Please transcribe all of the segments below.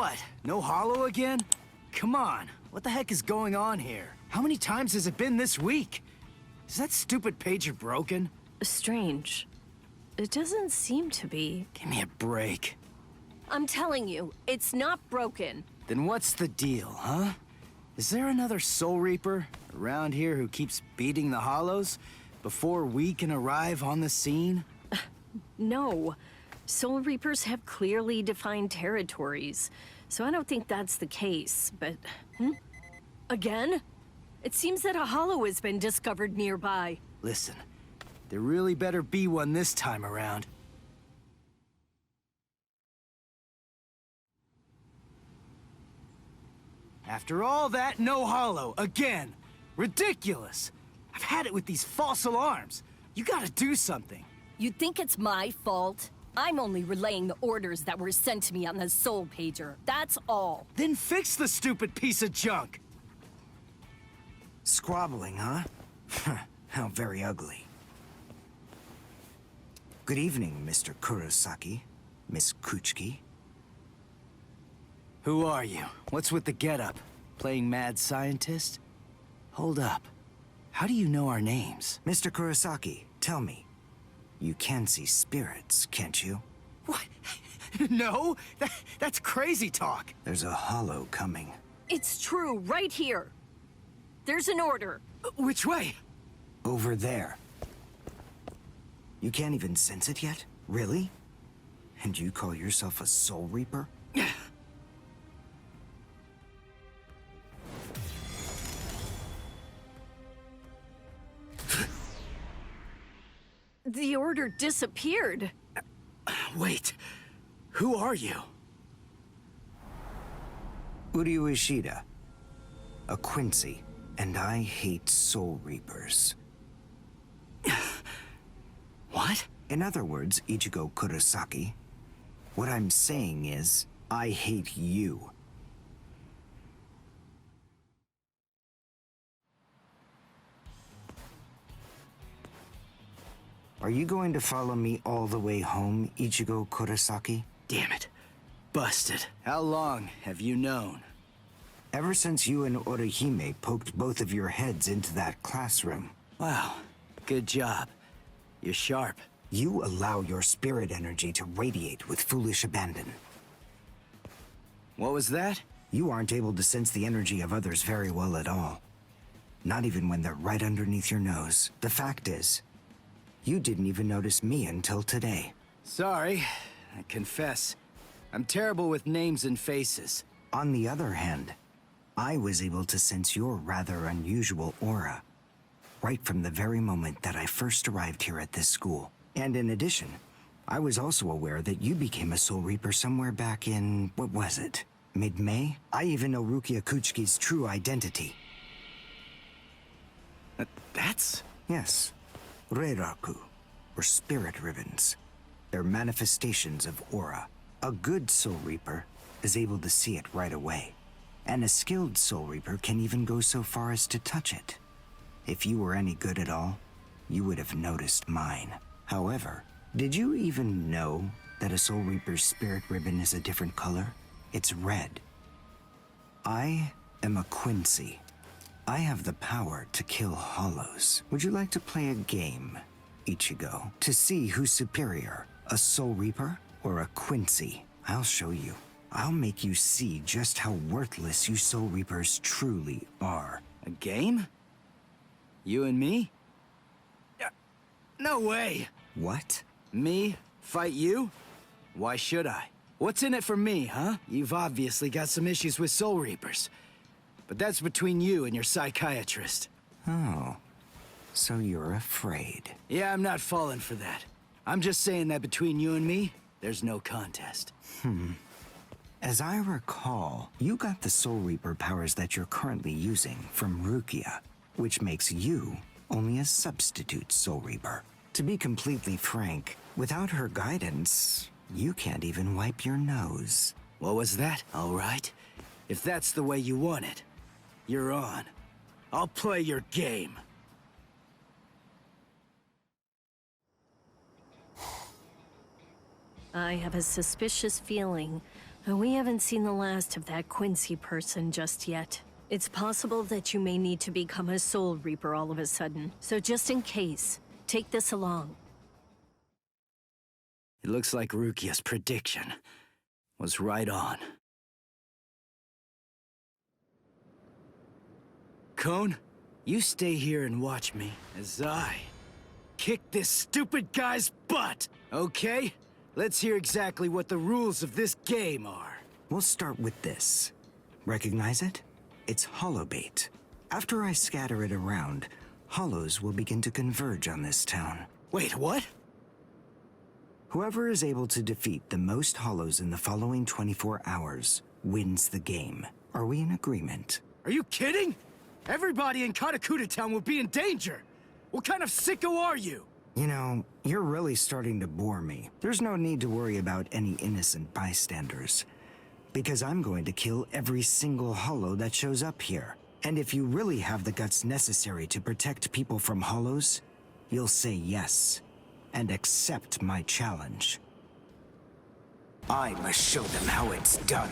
What? No hollow again? Come on, what the heck is going on here? How many times has it been this week? Is that stupid pager broken? Strange. It doesn't seem to be. Give me a break. I'm telling you, it's not broken. Then what's the deal, huh? Is there another Soul Reaper around here who keeps beating the hollows before we can arrive on the scene? No. Soul Reapers have clearly defined territories, so I don't think that's the case, but... Again? It seems that a hollow has been discovered nearby. Listen, there really better be one this time around. After all that, no hollow, again! Ridiculous! I've had it with these false alarms. You gotta do something. You think it's my fault? I'm only relaying the orders that were sent to me on the Soul Pager, that's all. Then fix the stupid piece of junk! Squabbling, huh? How very ugly. Good evening, Mr. Kurosaki, Miss Kuchiki. Who are you? What's with the getup? Playing mad scientist? Hold up. How do you know our names? Mr. Kurosaki, tell me. You can see spirits, can't you? What? No? That's crazy talk. There's a hollow coming. It's true, right here. There's an order. Which way? Over there. You can't even sense it yet? Really? And you call yourself a Soul Reaper? The order disappeared. Wait. Who are you? Uryu Ishida. A Quincy. And I hate Soul Reapers. What? In other words, Ichigo Kurosaki, what I'm saying is, I hate you. Are you going to follow me all the way home, Ichigo Kurosaki? Damn it. Busted. How long have you known? Ever since you and Orihime poked both of your heads into that classroom. Wow. Good job. You're sharp. You allow your spirit energy to radiate with foolish abandon. What was that? You aren't able to sense the energy of others very well at all. Not even when they're right underneath your nose. The fact is, you didn't even notice me until today. Sorry. I confess. I'm terrible with names and faces. On the other hand, I was able to sense your rather unusual aura, right from the very moment that I first arrived here at this school. And in addition, I was also aware that you became a Soul Reaper somewhere back in, what was it? Mid-May? I even know Rukia Kuchiki's true identity. That's... Yes. Reiraku, or spirit ribbons. They're manifestations of aura. A good Soul Reaper is able to see it right away. And a skilled Soul Reaper can even go so far as to touch it. If you were any good at all, you would have noticed mine. However, did you even know that a Soul Reaper's spirit ribbon is a different color? It's red. I am a Quincy. I have the power to kill hollows. Would you like to play a game, Ichigo, to see who's superior, a Soul Reaper or a Quincy? I'll show you. I'll make you see just how worthless you Soul Reapers truly are. A game? You and me? No way! What? Me? Fight you? Why should I? What's in it for me, huh? You've obviously got some issues with Soul Reapers. But that's between you and your psychiatrist. Oh, so you're afraid. Yeah, I'm not falling for that. I'm just saying that between you and me, there's no contest. As I recall, you got the Soul Reaper powers that you're currently using from Rukia, which makes you only a substitute Soul Reaper. To be completely frank, without her guidance, you can't even wipe your nose. What was that? All right. If that's the way you want it, you're on. I'll play your game. I have a suspicious feeling We haven't seen the last of that Quincy person just yet. It's possible that you may need to become a Soul Reaper all of a sudden. So just in case, take this along. It looks like Rukia's prediction was right on. Cone, you stay here and watch me as I kick this stupid guy's butt, okay? Let's hear exactly what the rules of this game are. We'll start with this. Recognize it? It's holobait. After I scatter it around, hollows will begin to converge on this town. Wait, what? Whoever is able to defeat the most hollows in the following 24 hours wins the game. Are we in agreement? Are you kidding? Everybody in Katakuta Town will be in danger. What kind of sicko are you? You know, you're really starting to bore me. There's no need to worry about any innocent bystanders. Because I'm going to kill every single hollow that shows up here. And if you really have the guts necessary to protect people from hollows, you'll say yes. And accept my challenge. I must show them how it's done.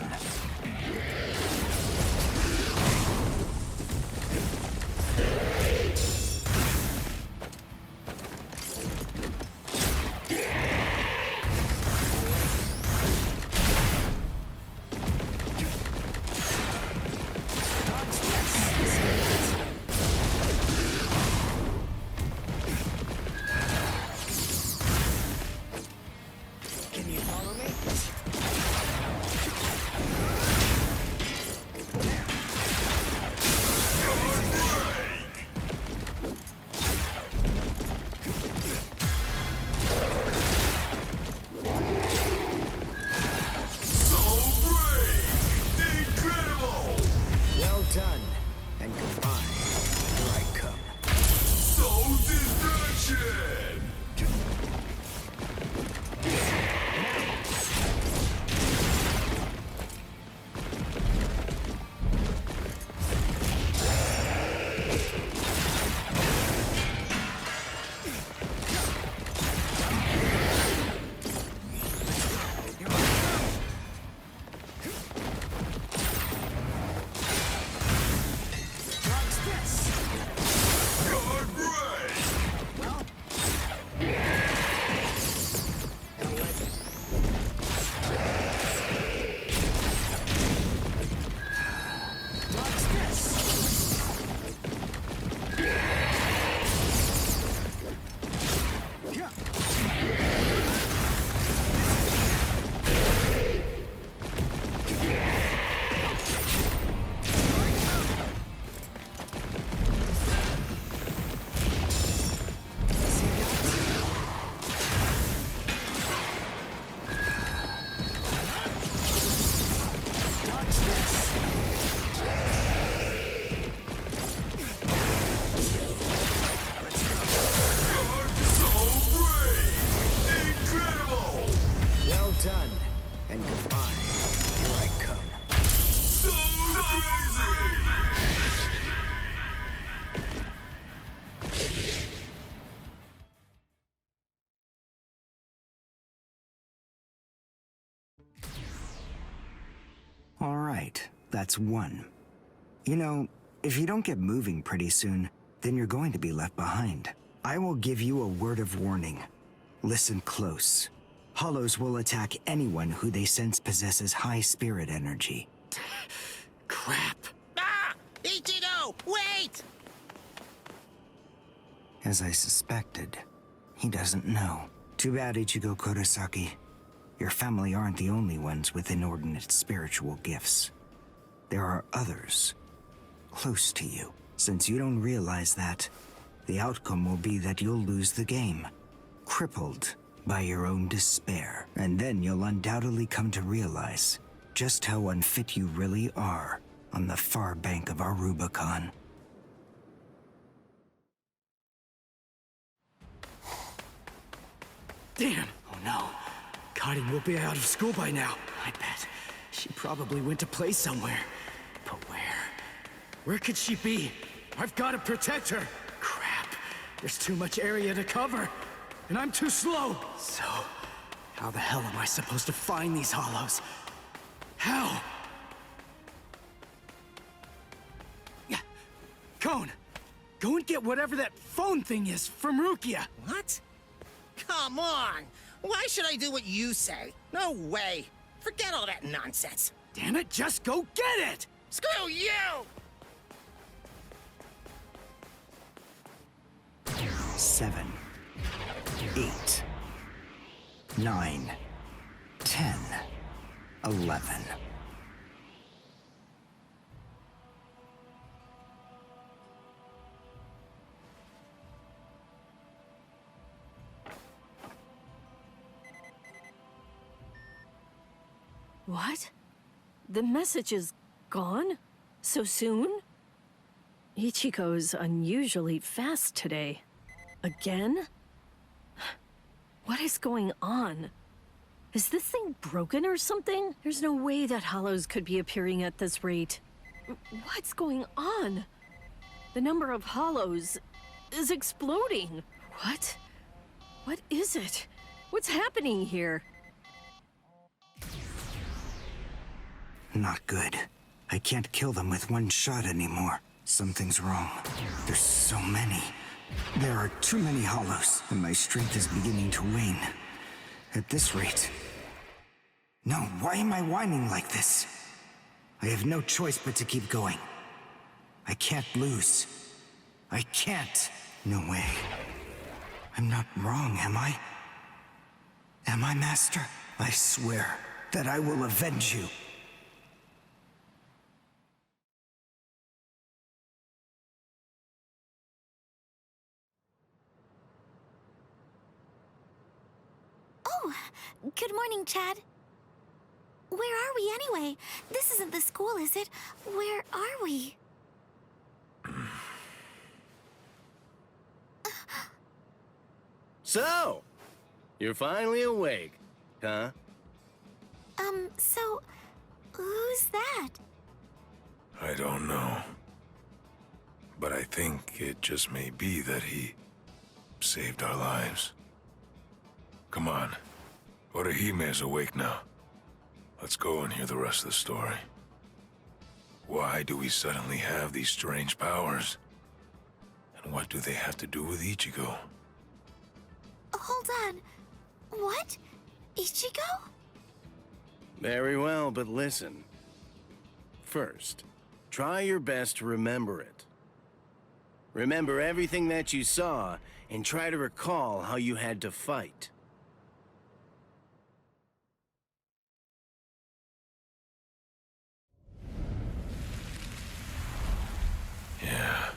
All right, that's one. You know, if you don't get moving pretty soon, then you're going to be left behind. I will give you a word of warning. Listen close. Hollows will attack anyone who they sense possesses high spirit energy. Crap. Ah! Ichigo, wait! As I suspected, he doesn't know. Too bad, Ichigo Kurosaki. Your family aren't the only ones with inordinate spiritual gifts. There are others close to you. Since you don't realize that, the outcome will be that you'll lose the game, crippled by your own despair. And then you'll undoubtedly come to realize just how unfit you really are on the far bank of our Rubicon. Damn! Oh no. Karin will be out of school by now. I bet. She probably went to play somewhere. But where? Where could she be? I've got to protect her. Crap. There's too much area to cover. And I'm too slow. So, how the hell am I supposed to find these hollows? How? Yeah. Cone, go and get whatever that phone thing is from Rukia. What? Come on! Why should I do what you say? No way! Forget all that nonsense! Damn it, just go get it! Screw you! 7, 8, 9, 10, 11. What? The message is gone? So soon? Ichigo's unusually fast today. Again? What is going on? Is this thing broken or something? There's no way that hollows could be appearing at this rate. What's going on? The number of hollows is exploding. What? What is it? What's happening here? Not good. I can't kill them with one shot anymore. Something's wrong. There's so many. There are too many hollows, and my strength is beginning to wane. At this rate... No, why am I whining like this? I have no choice but to keep going. I can't lose. I can't. No way. I'm not wrong, am I? Am I, Master? I swear that I will avenge you. Oh, good morning, Chad. Where are we anyway? This isn't the school, is it? Where are we? So, you're finally awake, huh? So, who's that? I don't know. But I think it just may be that he saved our lives. Come on. Orihime's awake now. Let's go and hear the rest of the story. Why do we suddenly have these strange powers? And what do they have to do with Ichigo? Hold on. What? Ichigo? Very well, but listen. First, try your best to remember it. Remember everything that you saw, and try to recall how you had to fight. Yeah.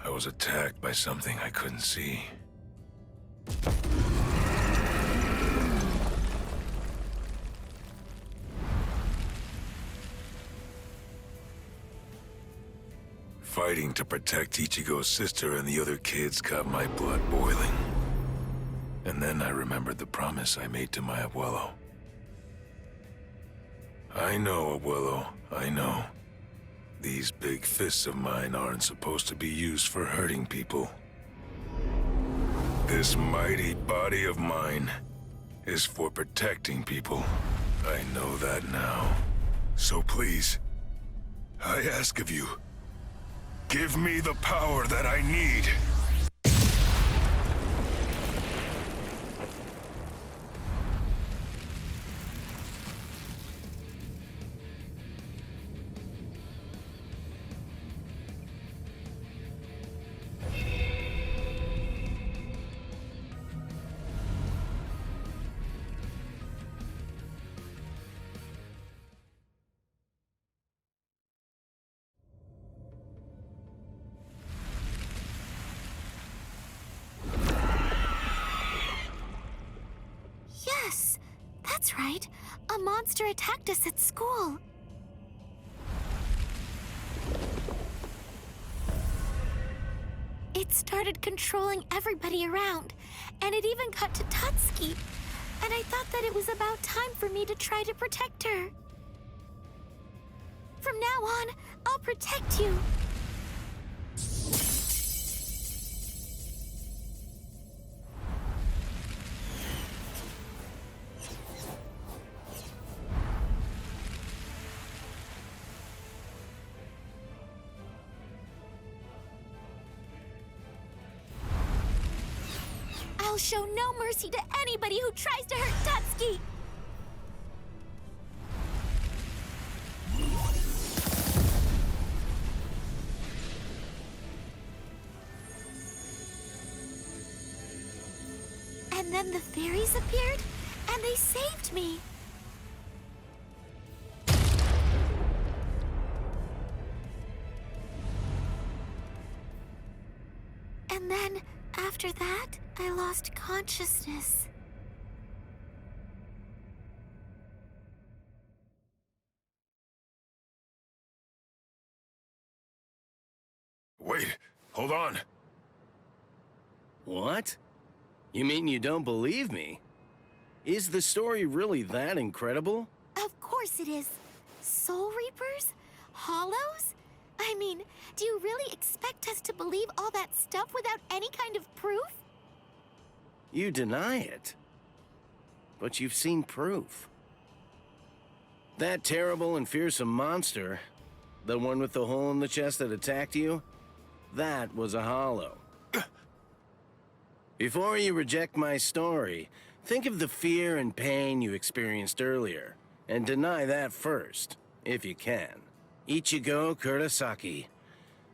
I was attacked by something I couldn't see. Fighting to protect Ichigo's sister and the other kids got my blood boiling. And then I remembered the promise I made to my abuelo. I know, abuelo, I know. These big fists of mine aren't supposed to be used for hurting people. This mighty body of mine is for protecting people. I know that now. So please, I ask of you, give me the power that I need. Yes, that's right. A monster attacked us at school. It started controlling everybody around, and it even got to Tatsuki. And I thought that it was about time for me to try to protect her. From now on, I'll protect you. I'll show no mercy to anybody who tries to hurt Tatsuki! And then the fairies appeared, and they saved me. And then, after that, I lost consciousness. Wait, hold on. What? You mean you don't believe me? Is the story really that incredible? Of course it is. Soul Reapers? Hollows? I mean, do you really expect us to believe all that stuff without any kind of proof? You deny it. But you've seen proof. That terrible and fearsome monster, the one with the hole in the chest that attacked you, that was a hollow. Before you reject my story, think of the fear and pain you experienced earlier, and deny that first, if you can. Ichigo Kurosaki.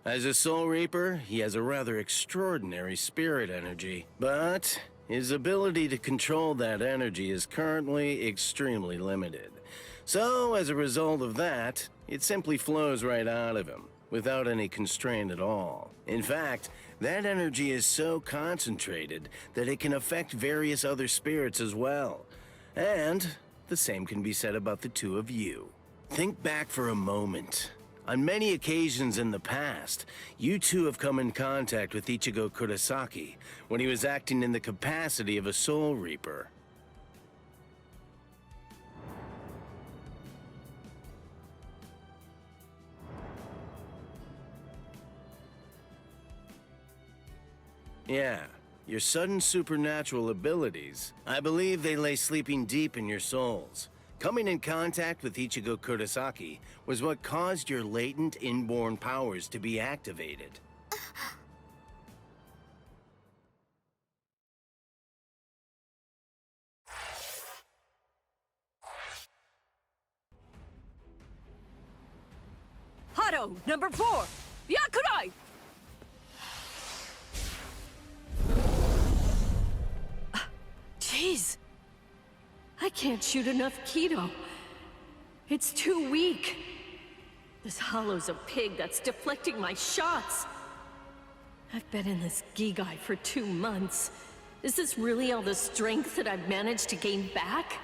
As a Soul Reaper, he has a rather extraordinary spirit energy, but his ability to control that energy is currently extremely limited. So, as a result of that, it simply flows right out of him, without any constraint at all. In fact, that energy is so concentrated that it can affect various other spirits as well. And the same can be said about the two of you. Think back for a moment. On many occasions in the past, you two have come in contact with Ichigo Kurosaki when he was acting in the capacity of a Soul Reaper. Yeah, your sudden supernatural abilities, I believe they lay sleeping deep in your souls. Coming in contact with Ichigo Kurosaki was what caused your latent inborn powers to be activated. Hado, number 4! Yakurai! Jeez. I can't shoot enough Kido. It's too weak. This hollow's a pig that's deflecting my shots. I've been in this Gigai for 2 months. Is this really all the strength that I've managed to gain back?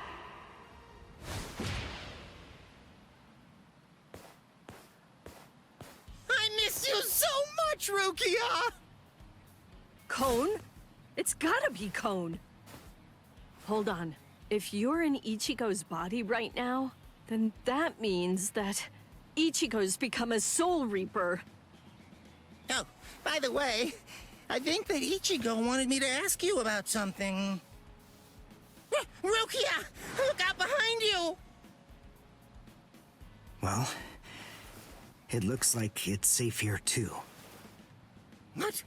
I miss you so much, Rukia! Cone? It's gotta be Cone. Hold on. If you're in Ichigo's body right now, then that means that Ichigo's become a Soul Reaper. Oh, by the way, I think that Ichigo wanted me to ask you about something. Rukia! Look out behind you! Well, it looks like it's safe here too. What?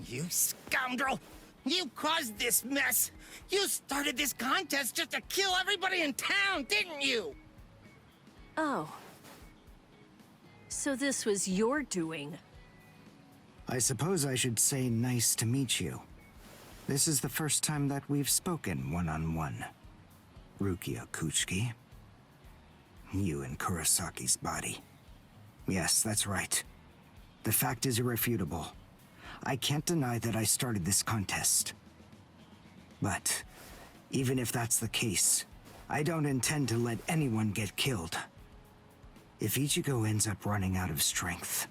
You scoundrel! You caused this mess! You started this contest just to kill everybody in town, didn't you? Oh. So this was your doing? I suppose I should say nice to meet you. This is the first time that we've spoken one-on-one. Rukia Kuchiki. You in Kurosaki's body. Yes, that's right. The fact is irrefutable. I can't deny that I started this contest. But even if that's the case, I don't intend to let anyone get killed. If Ichigo ends up running out of strength,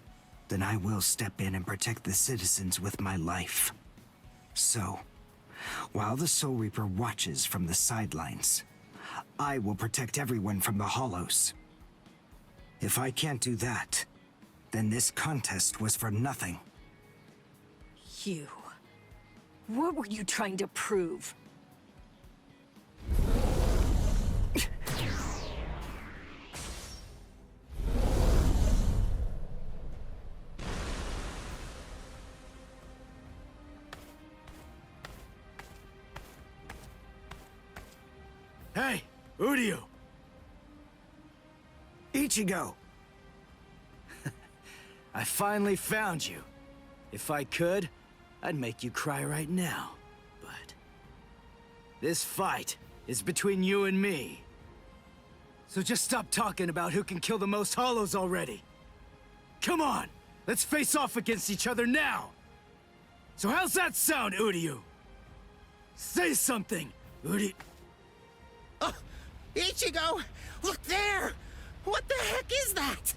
then I will step in and protect the citizens with my life. So, while the Soul Reaper watches from the sidelines, I will protect everyone from the Hollows. If I can't do that, then this contest was for nothing. You. What were you trying to prove? Hey, Uryu! Ichigo! I finally found you. If I could, I'd make you cry right now. But this fight is between you and me. So just stop talking about who can kill the most hollows already. Come on, let's face off against each other now. So how's that sound, Uryu? Say something, Uryu. Oh, Ichigo! Look there! What the heck is that?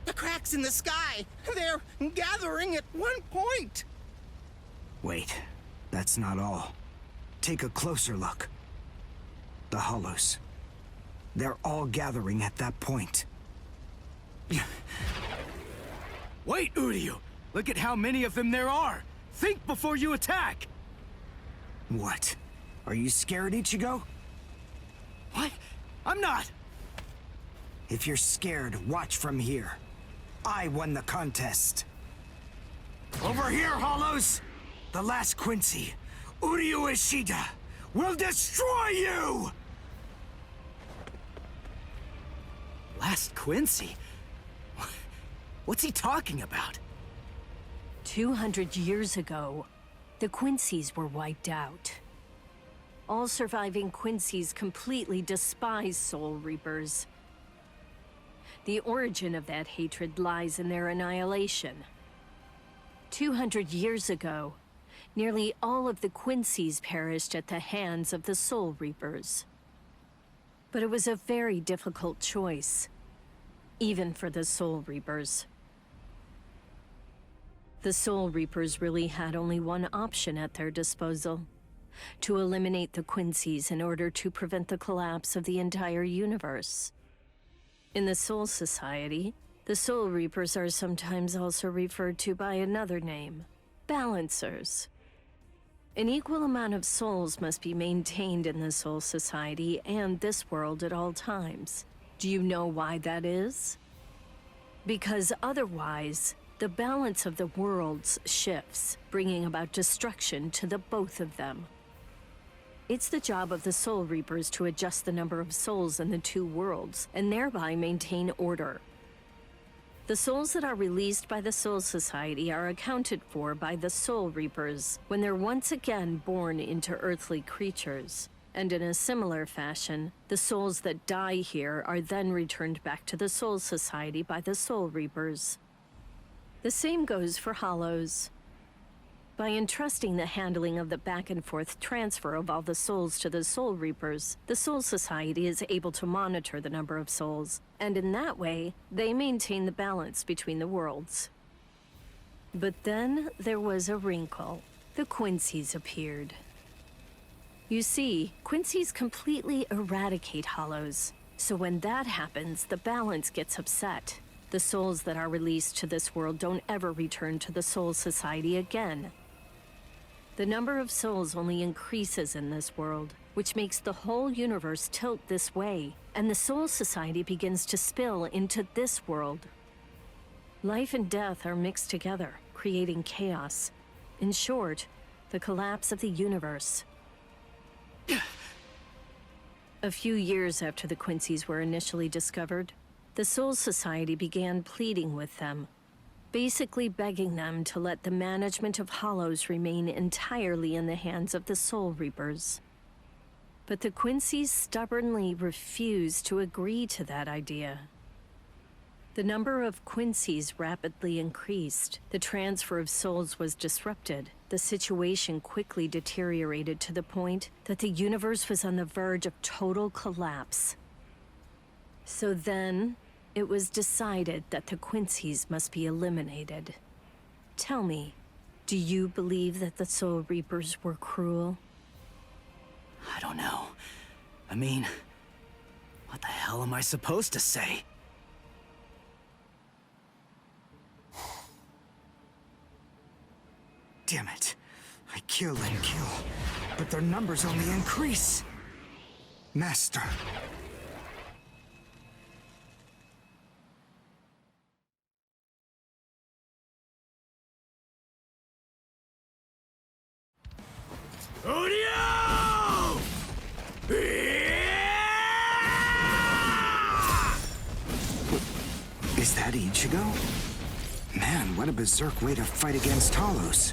The cracks in the sky! They're gathering at one point! Wait, that's not all. Take a closer look. The hollows. They're all gathering at that point. Wait, Uryu! Look at how many of them there are! Think before you attack! What? Are you scared, Ichigo? What? I'm not! If you're scared, watch from here. I won the contest. Over here, Hollows! The last Quincy, Uryu Ishida, will destroy you! Last Quincy? What's he talking about? 200 years ago, the Quincy's were wiped out. All surviving Quincy's completely despise Soul Reapers. The origin of that hatred lies in their annihilation. 200 years ago, nearly all of the Quincy's perished at the hands of the Soul Reapers. But it was a very difficult choice, even for the Soul Reapers. The Soul Reapers really had only one option at their disposal: to eliminate the Quincy's in order to prevent the collapse of the entire universe. In the Soul Society, the Soul Reapers are sometimes also referred to by another name: Balancers. An equal amount of souls must be maintained in the Soul Society and this world at all times. Do you know why that is? Because otherwise, the balance of the worlds shifts, bringing about destruction to the both of them. It's the job of the Soul Reapers to adjust the number of souls in the two worlds, and thereby maintain order. The souls that are released by the Soul Society are accounted for by the Soul Reapers when they're once again born into earthly creatures. And in a similar fashion, the souls that die here are then returned back to the Soul Society by the Soul Reapers. The same goes for Hollows. By entrusting the handling of the back-and-forth transfer of all the souls to the Soul Reapers, the Soul Society is able to monitor the number of souls, and in that way, they maintain the balance between the worlds. But then there was a wrinkle. The Quincy's appeared. You see, Quincy's completely eradicate Hollows, so when that happens, the balance gets upset. The souls that are released to this world don't ever return to the Soul Society again. The number of souls only increases in this world, which makes the whole universe tilt this way, and the Soul Society begins to spill into this world. Life and death are mixed together, creating chaos. In short, the collapse of the universe. A few years after the Quincy's were initially discovered, the Soul Society began pleading with them, basically begging them to let the management of Hollows remain entirely in the hands of the Soul Reapers. But the Quincy's stubbornly refused to agree to that idea. The number of Quincy's rapidly increased. The transfer of souls was disrupted. The situation quickly deteriorated to the point that the universe was on the verge of total collapse. So then, it was decided that the Quincy's must be eliminated. Tell me, do you believe that the Soul Reapers were cruel? I don't know. I mean, what the hell am I supposed to say? Damn it. I kill and kill, but their numbers only increase. Master. Uryu! Was that Ichigo? Man, what a berserk way to fight against Hollows.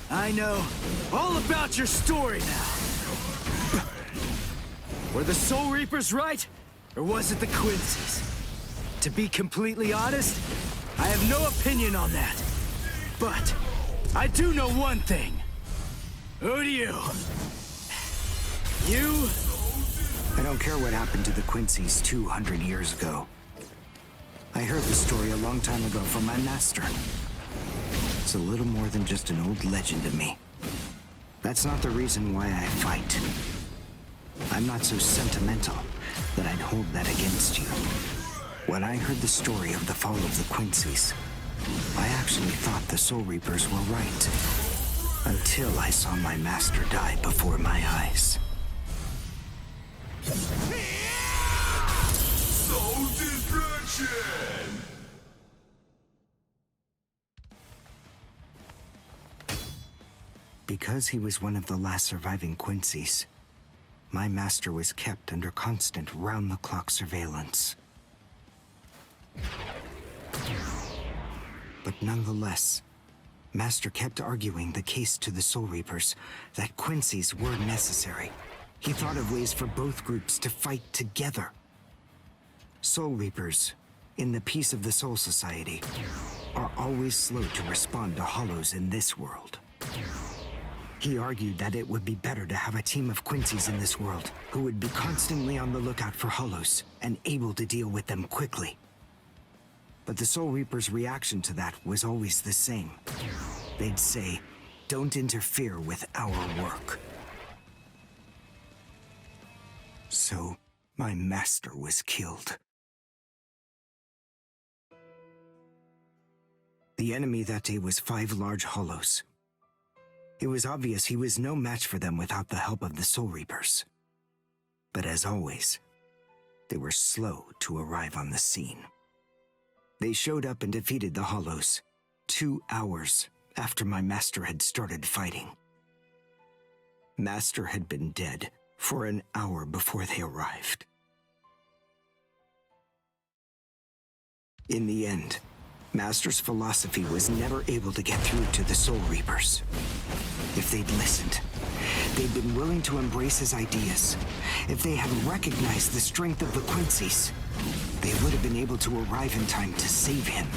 I know all about your story now. Were the Soul Reapers right? Or was it the Quincy's? To be completely honest, I have no opinion on that. But I do know one thing. Who do you? You? I don't care what happened to the Quincy's 200 years ago. I heard the story a long time ago from my master. It's a little more than just an old legend to me. That's not the reason why I fight. I'm not so sentimental that I'd hold that against you. When I heard the story of the fall of the Quincy's, I actually thought the Soul Reapers were right. Until I saw my master die before my eyes. Soul destruction! Because he was one of the last surviving Quincy's, my master was kept under constant round-the-clock surveillance. But nonetheless, Master kept arguing the case to the Soul Reapers that Quincy's were necessary. He thought of ways for both groups to fight together. Soul Reapers, in the peace of the Soul Society, are always slow to respond to Hollows in this world. He argued that it would be better to have a team of Quincy's in this world who would be constantly on the lookout for Hollows and able to deal with them quickly. But the Soul Reapers' reaction to that was always the same. They'd say, "Don't interfere with our work." So, my master was killed. The enemy that day was 5 large Hollows. It was obvious he was no match for them without the help of the Soul Reapers. But as always, they were slow to arrive on the scene. They showed up and defeated the Hollows 2 hours after my master had started fighting. Master had been dead for an hour before they arrived. In the end, Master's philosophy was never able to get through to the Soul Reapers. If they'd listened, they'd been willing to embrace his ideas. If they had recognized the strength of the Quincy's, they would have been able to arrive in time to save him.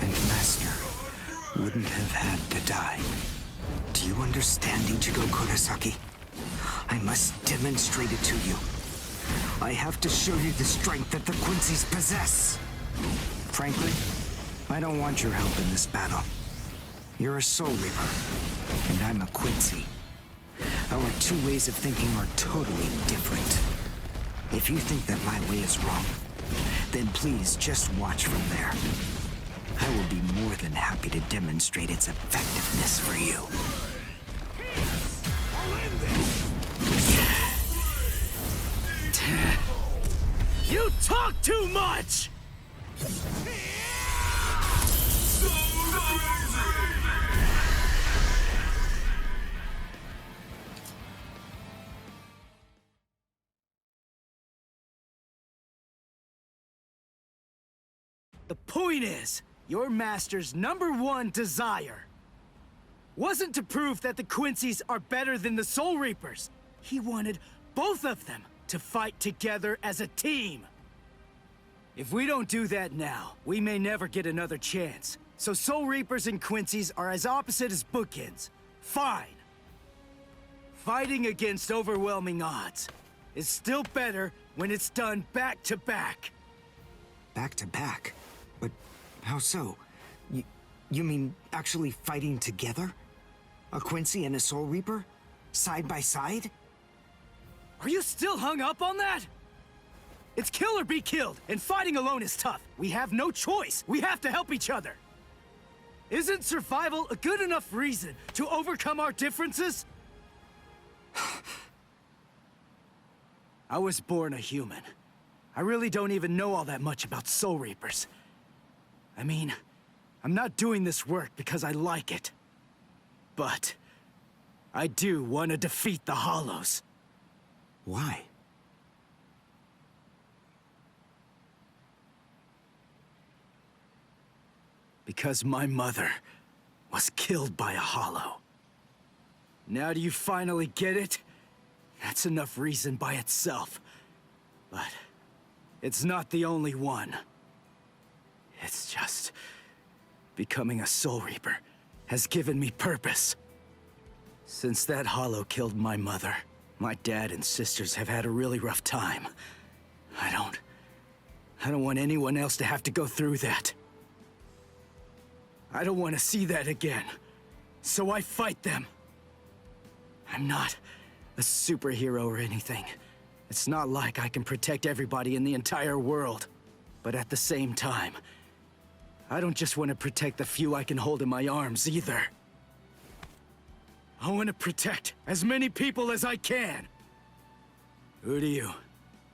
And Master wouldn't have had to die. Do you understand, Ichigo Kurosaki? I must demonstrate it to you. I have to show you the strength that the Quincy's possess. Frankly, I don't want your help in this battle. You're a Soul Reaper, and I'm a Quincy. Our 2 ways of thinking are totally different. If you think that my way is wrong, then please just watch from there. I will be more than happy to demonstrate its effectiveness for you. You talk too much! The point is, your master's #1 desire wasn't to prove that the Quincy's are better than the Soul Reapers. He wanted both of them to fight together as a team. If we don't do that now, we may never get another chance. So Soul Reapers and Quincy's are as opposite as bookends. Fine. Fighting against overwhelming odds is still better when it's done back to back. Back to back? But how so? You mean actually fighting together? A Quincy and a Soul Reaper? Side by side? Are you still hung up on that? It's kill or be killed, and fighting alone is tough. We have no choice. We have to help each other. Isn't survival a good enough reason to overcome our differences? I was born a human. I really don't even know all that much about Soul Reapers. I mean, I'm not doing this work because I like it. But I do want to defeat the Hollows. Why? because my mother was killed by a hollow. Now do you finally get it? That's enough reason by itself. But it's not the only one. It's just... becoming a Soul Reaper has given me purpose. Since that hollow killed my mother, my dad and sisters have had a really rough time. I don't want anyone else to have to go through that. I don't want to see that again. So I fight them. I'm not a superhero or anything. It's not like I can protect everybody in the entire world. But at the same time, I don't just want to protect the few I can hold in my arms either. I want to protect as many people as I can. Who do you?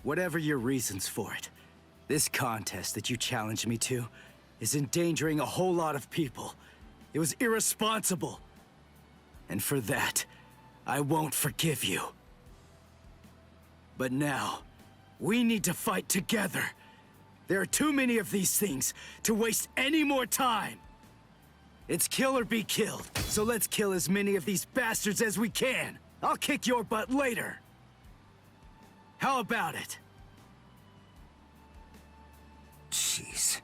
Whatever your reasons for it, this contest that you challenged me to is endangering a whole lot of people. It was irresponsible. And for that, I won't forgive you. But now, we need to fight together. There are too many of these things to waste any more time. It's kill or be killed, so let's kill as many of these bastards as we can. I'll kick your butt later. How about it? Jeez.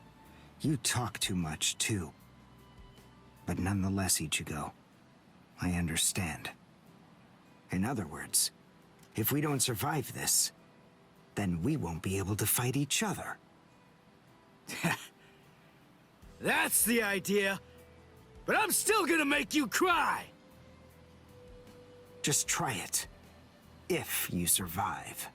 You talk too much, too. But nonetheless, Ichigo, I understand. In other words, if we don't survive this, then we won't be able to fight each other. That's the idea. But I'm still gonna make you cry! Just try it. If you survive.